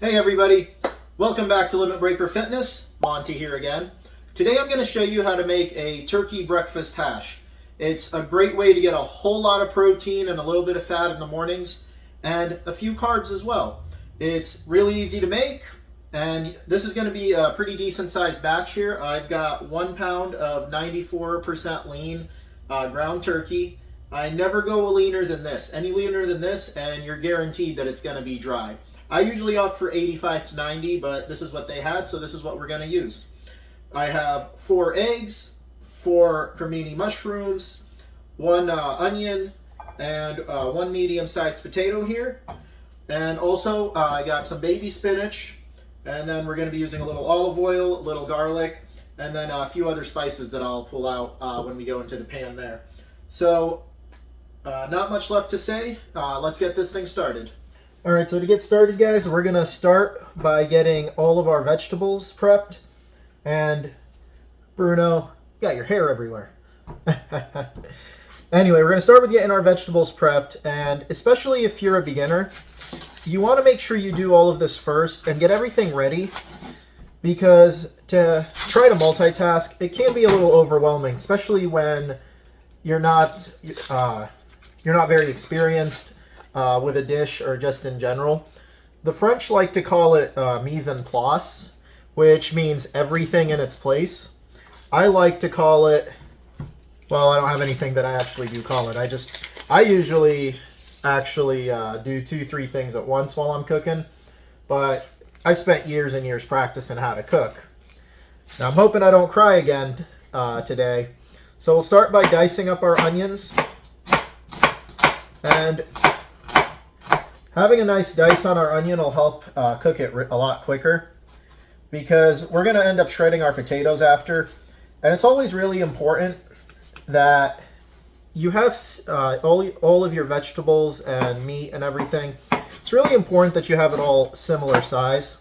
Hey everybody, welcome back to Limit Breaker Fitness. Monty here again. Today I'm going to show you how to make a turkey breakfast hash. It's a great way to get a whole lot of protein and a little bit of fat in the mornings and a few carbs as well. It's really easy to make, and this is going to be a pretty decent sized batch here. I've got 1 pound of 94% lean ground turkey. I never go leaner than this. Any leaner than this and you're guaranteed that it's going to be dry. I usually opt for 85 to 90, but this is what they had, so this is what we're going to use. I have 4 eggs, 4 Crimini mushrooms, 1 onion, and 1 medium-sized potato here. And also, I got some baby spinach, and then we're going to be using a little olive oil, a little garlic, and then a few other spices that I'll pull out when we go into the pan there. So, not much left to say. Let's get this thing started. Alright, so to get started, guys, we're going to start by getting all of our vegetables prepped. And, Bruno, you got your hair everywhere. Anyway, we're going to start with getting our vegetables prepped. And especially if you're a beginner, you want to make sure you do all of this first and get everything ready. Because to try to multitask, it can be a little overwhelming, especially when you're not very experienced with a dish or just in general. The French like to call it mise en place, which means everything in its place. I like to call it, well, I don't have anything that I actually do call it. I usually actually do 2-3 things at once while I'm cooking, but I've spent years and years practicing how to cook. Now I'm hoping I don't cry again today. So we'll start by dicing up our onions. And having a nice dice on our onion will help cook it a lot quicker, because we're going to end up shredding our potatoes after. And it's always really important that you have all of your vegetables and meat and everything. It's really important that you have it all similar size,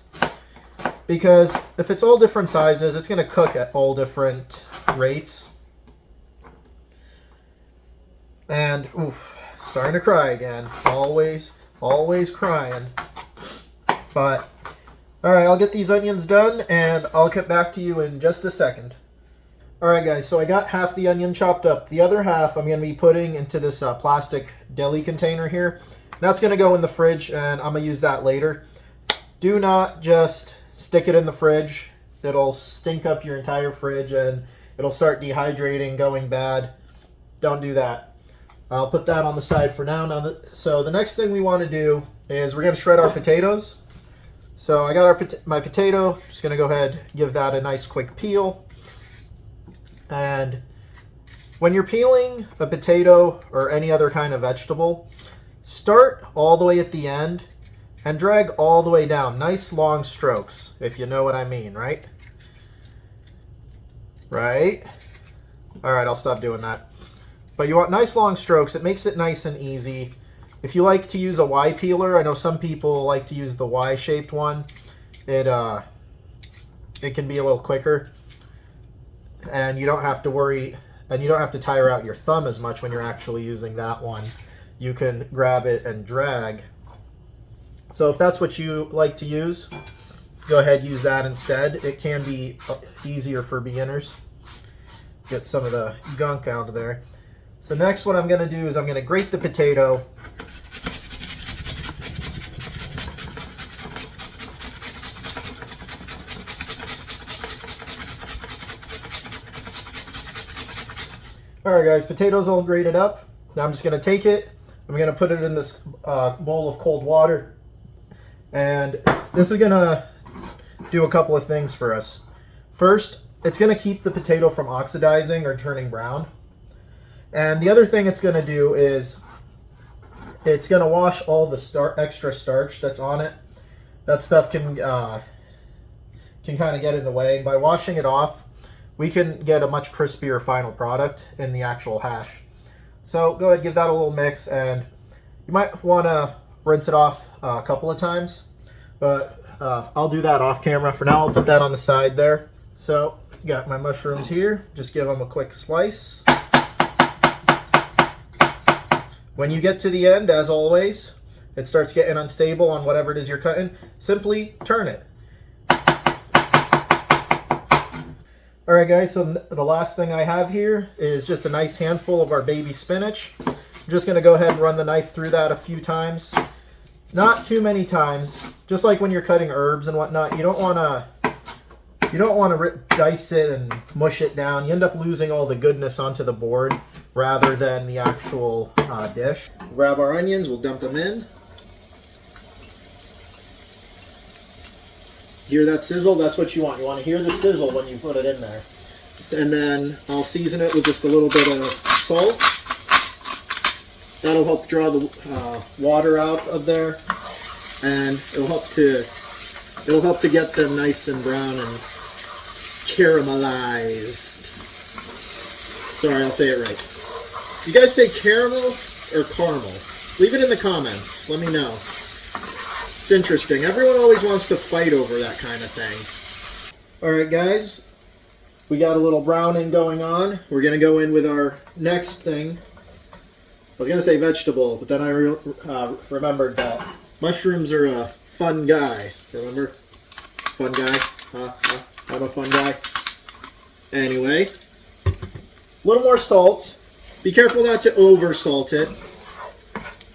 because if it's all different sizes, it's going to cook at all different rates. And, oof, starting to cry again. Always crying. But, alright, I'll get these onions done and I'll get back to you in just a second. Alright guys, so I got half the onion chopped up. The other half I'm going to be putting into this plastic deli container here. That's going to go in the fridge, and I'm going to use that later. Do not just stick it in the fridge. It'll stink up your entire fridge and it'll start dehydrating, going bad. Don't do that. I'll put that on the side for now. So the next thing we want to do is we're going to shred our potatoes. So I got my potato. Just going to go ahead and give that a nice quick peel. And when you're peeling a potato or any other kind of vegetable, start all the way at the end and drag all the way down. Nice long strokes, if you know what I mean, right? Right? Alright, I'll stop doing that. But you want nice long strokes. It makes it nice and easy. If you like to use a Y peeler, I know some people like to use the Y-shaped one. It can be a little quicker. And you don't have to worry, and you don't have to tire out your thumb as much when you're actually using that one. You can grab it and drag. So if that's what you like to use, go ahead and use that instead. It can be easier for beginners. Get some of the gunk out of there. So next what I'm going to do is I'm going to grate the potato. Alright guys, potatoes all grated up. Now I'm just going to take it. I'm going to put it in this bowl of cold water. And this is going to do a couple of things for us. First, it's going to keep the potato from oxidizing or turning brown. And the other thing it's going to do is it's going to wash all the extra starch that's on it. That stuff can kind of get in the way. And by washing it off, we can get a much crispier final product in the actual hash. So go ahead, give that a little mix, and you might want to rinse it off a couple of times. But I'll do that off camera. For now, I'll put that on the side there. So got my mushrooms here. Just give them a quick slice. When you get to the end, as always, it starts getting unstable on whatever it is you're cutting, simply turn it. Alright guys, so the last thing I have here is just a nice handful of our baby spinach. I'm just going to go ahead and run the knife through that a few times. Not too many times. Just like when you're cutting herbs and whatnot, you don't want to dice it and mush it down. You end up losing all the goodness onto the board rather than the actual dish. Grab our onions, we'll dump them in. Hear that sizzle? That's what you want. You want to hear the sizzle when you put it in there. And then I'll season it with just a little bit of salt. That'll help draw the water out of there, and it'll help to get them nice and brown and caramelized. Sorry, I'll say it right. You guys say caramel or caramel? Leave it in the comments. Let me know. It's interesting. Everyone always wants to fight over that kind of thing. Alright guys, we got a little browning going on. We're going to go in with our next thing. I was going to say vegetable, but then I remembered that mushrooms are a fun guy. Remember? Fun guy? I'm a fun guy. Anyway, a little more salt. Be careful not to over salt it.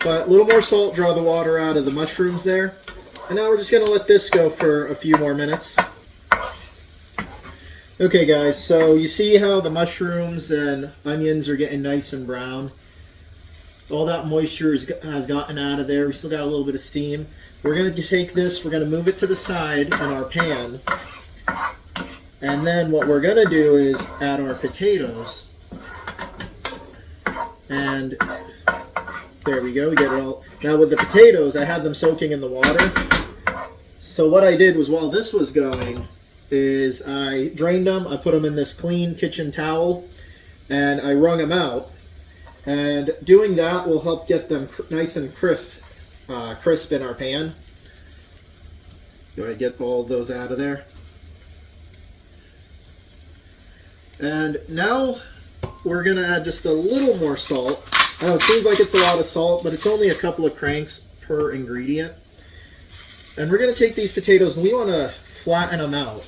But a little more salt, draw the water out of the mushrooms there. And now we're just going to let this go for a few more minutes. Okay guys, so you see how the mushrooms and onions are getting nice and brown? All that moisture has gotten out of there. We still got a little bit of steam. We're going to take this, we're going to move it to the side in our pan. And then what we're going to do is add our potatoes. And there we go, we get it all. Now with the potatoes, I had them soaking in the water. So what I did was while this was going is I drained them, I put them in this clean kitchen towel, and I wrung them out. And doing that will help get them nice and crisp in our pan. Go ahead and get all those out of there. And now we're going to add just a little more salt. I know it seems like it's a lot of salt, but it's only a couple of cranks per ingredient. And we're going to take these potatoes and we want to flatten them out.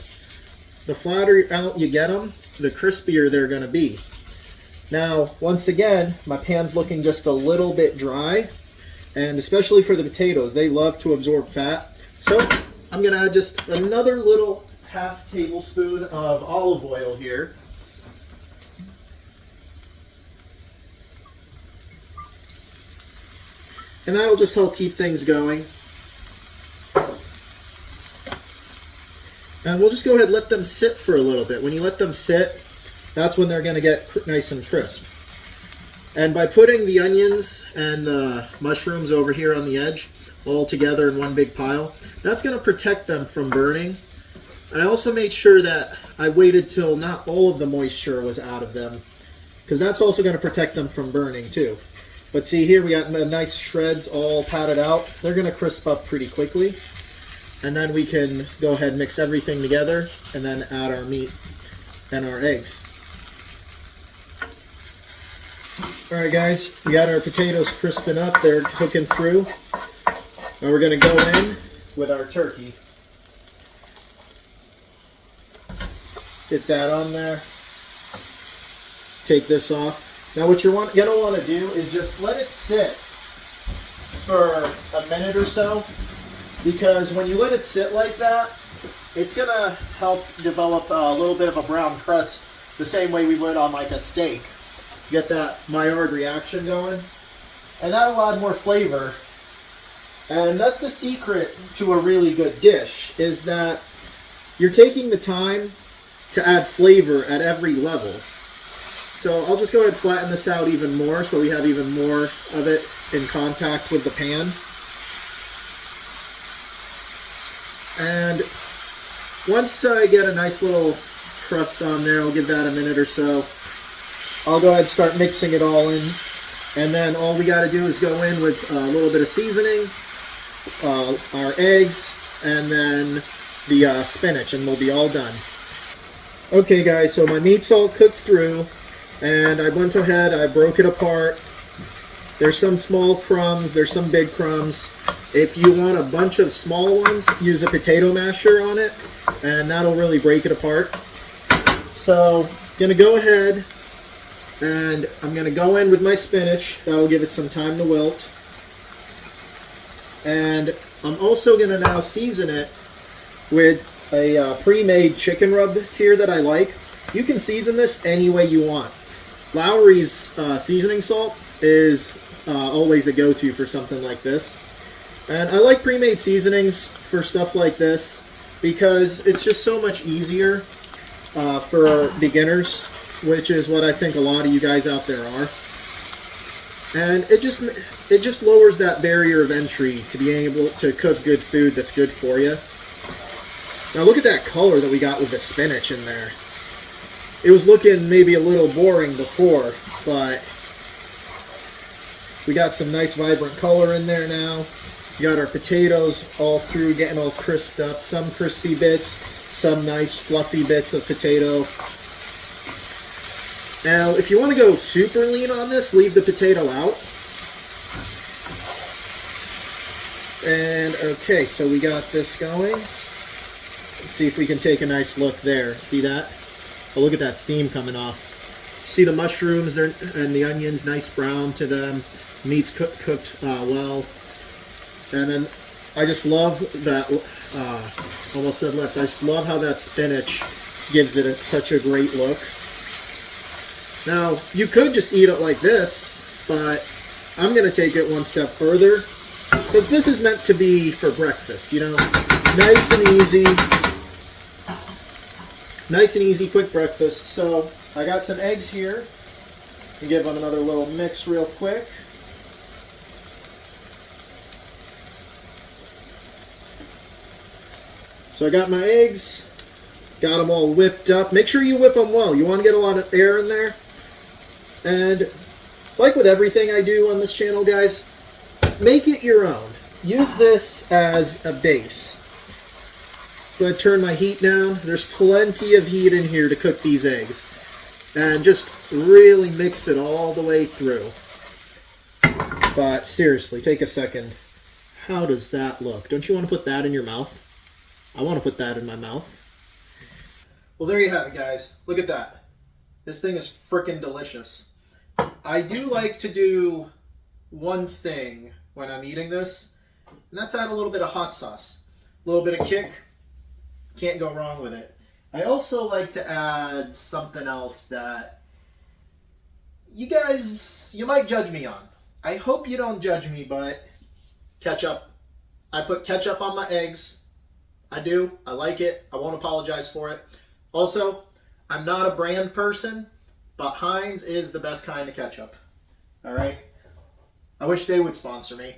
The flatter out you get them, the crispier they're going to be. Now, once again, my pan's looking just a little bit dry, and especially for the potatoes, they love to absorb fat. So I'm going to add just another little half tablespoon of olive oil here. And that'll just help keep things going. And we'll just go ahead and let them sit for a little bit. When you let them sit, that's when they're going to get nice and crisp. And by putting the onions and the mushrooms over here on the edge, all together in one big pile, that's going to protect them from burning. And I also made sure that I waited till not all of the moisture was out of them, because that's also going to protect them from burning too. But see here, we got nice shreds all patted out. They're going to crisp up pretty quickly. And then we can go ahead and mix everything together and then add our meat and our eggs. Alright guys, we got our potatoes crisping up. They're cooking through. Now we're going to go in with our turkey. Get that on there. Take this off. Now what you're going to want to do is just let it sit for a minute or so, because when you let it sit like that, it's going to help develop a little bit of a brown crust the same way we would on like a steak. Get that Maillard reaction going, and that'll add more flavor. And that's the secret to a really good dish, is that you're taking the time to add flavor at every level. So I'll just go ahead and flatten this out even more so we have even more of it in contact with the pan. And once I get a nice little crust on there, I'll give that a minute or so. I'll go ahead and start mixing it all in. And then all we got to do is go in with a little bit of seasoning, our eggs, and then the spinach, and we'll be all done. Okay guys, so my meat's all cooked through, and I went ahead, I broke it apart, There's some small crumbs, there's some big crumbs. If you want a bunch of small ones, use a potato masher on it, and that'll really break it apart. So, I'm gonna go ahead and I'm gonna go in with my spinach. That'll give it some time to wilt. And I'm also gonna now season it with a pre-made chicken rub here that I like. You can season this any way you want. Lowry's seasoning salt is always a go-to for something like this. And I like pre-made seasonings for stuff like this because it's just so much easier for beginners, which is what I think a lot of you guys out there are. And it just lowers that barrier of entry to being able to cook good food that's good for you. Now look at that color that we got with the spinach in there. It was looking maybe a little boring before, but we got some nice vibrant color in there now. We got our potatoes all through, getting all crisped up. Some crispy bits, some nice fluffy bits of potato. Now, if you want to go super lean on this, leave the potato out. And okay, so we got this going. Let's see if we can take a nice look there. See that? Oh, look at that steam coming off. See the mushrooms there and the onions, nice brown to them. Meat's cooked well. And then I just love that, almost said lettuce. I just love how that spinach gives it such a great look. Now, you could just eat it like this, but I'm going to take it one step further. Because this is meant to be for breakfast, you know. Nice and easy. Nice and easy, quick breakfast. So, I got some eggs here. I'll give them another little mix real quick. So I got my eggs, got them all whipped up. Make sure you whip them well. You want to get a lot of air in there. And like with everything I do on this channel, guys, make it your own. Use this as a base. I'm going to turn my heat down. There's plenty of heat in here to cook these eggs. And just really mix it all the way through. But seriously, take a second. How does that look? Don't you want to put that in your mouth? I want to put that in my mouth. Well, there you have it, guys. Look at that. This thing is freaking delicious. I do like to do one thing when I'm eating this, and that's add a little bit of hot sauce. A little bit of kick. Can't go wrong with it. I also like to add something else that you guys, you might judge me on. I hope you don't judge me, but ketchup. I put ketchup on my eggs. I do. I like it. I won't apologize for it. Also, I'm not a brand person, but Heinz is the best kind of ketchup. All right? I wish they would sponsor me.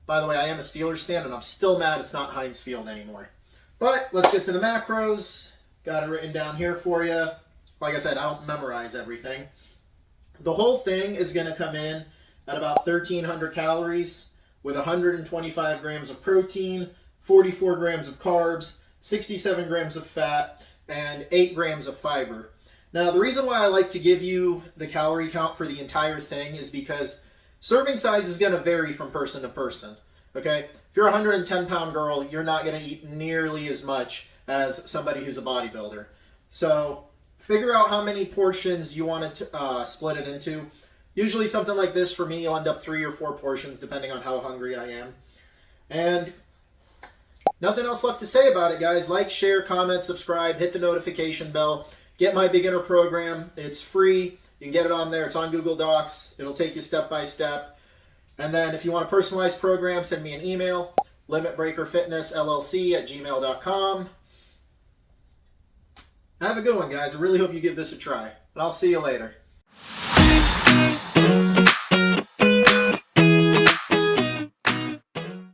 By the way, I am a Steelers fan, and I'm still mad it's not Heinz Field anymore. But let's get to the macros. Got it written down here for you. Like I said, I don't memorize everything. The whole thing is going to come in at about 1,300 calories with 125 grams of protein, 44 grams of carbs, 67 grams of fat, and 8 grams of fiber. Now, the reason why I like to give you the calorie count for the entire thing is because serving size is going to vary from person to person, okay? If you're a 110-pound girl, you're not going to eat nearly as much as somebody who's a bodybuilder. So figure out how many portions you want to split it into. Usually something like this, for me, you'll end up 3 or 4 portions, depending on how hungry I am. And nothing else left to say about it, guys. Like, share, comment, subscribe, hit the notification bell. Get my beginner program. It's free. You can get it on there. It's on Google Docs. It'll take you step by step. And then if you want a personalized program, send me an email, limitbreakerfitnessllc@gmail.com. Have a good one, guys. I really hope you give this a try. And I'll see you later.